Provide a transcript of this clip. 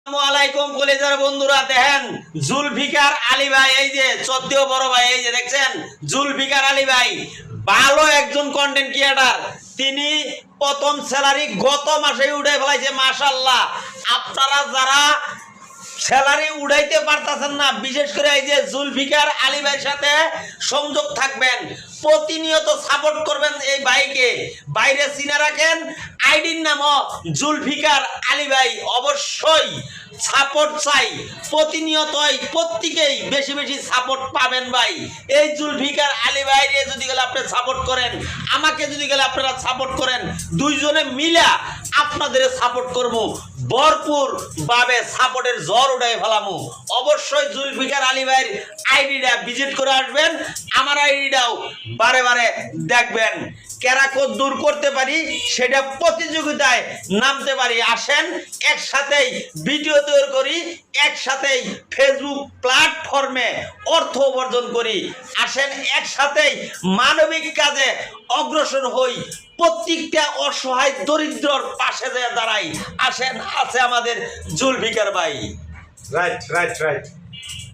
আসসালামাইকুম কলেজের বন্ধুরা, দেখেন জুলফিকার আলী ভাই, এই যে চোদ্দীয় বড় ভাই, এই যে দেখছেন জুলফিকার আলী ভাই ভালো একজন কন্টেন্ট ক্রিয়েটার। তিনি প্রথম স্যালারি গত মাসে উঠে ফেলাইছে, মাশাআল্লাহ। আপনারা যারা স্যালারি উড়াইতে পারতেছেন না, বিশেষ করে এই যে জুলফিকার আলী ভাইয়ের সাথে সংযোগ থাকবেন, প্রতিনিয়ত সাপোর্ট করবেন এই ভাইকে। বাইরে চিনে রাখেন, আইডির নামও জুলফিকার আলী ভাই। অবশ্যই সাপোর্ট চাই, প্রতিনিয়তই প্রত্যেকেই বেশি বেশি সাপোর্ট পাবেন ভাই। এই জুলফিকার আলী ভাইরে যদি গেলে আপনি সাপোর্ট করেন, আমাকে যদি গেলে আপনারা সাপোর্ট করেন, দুইজনে মিলা আপনাদের সাপোর্ট করবো, ভরপুর ভাবে সাপোর্টের জ্বর উঠাই ফেলামু। অবশ্যই জুলফিকার আলী ভাইয়ের আইডিটা ভিজিট করে আসবেন, আমার আইডিটাও বারে বারে দেখবেন। কেরা কত দূর করতে পারি সেটা প্রতিযোগিতায় নামতে পারি। আসেন একসাথেই ভিডিও তৈরি করি, একসাথেই ফেসবুক প্ল্যাটফর্মে অর্থ উপার্জন করি। আসেন একসাথেই মানবিক কাজে অগ্রসর হই, প্রত্যেকটা অসহায় দরিদ্রর পাশে দাঁড়াই। আসেন, আছে আমাদের জুলফিকার ভাই। Right right right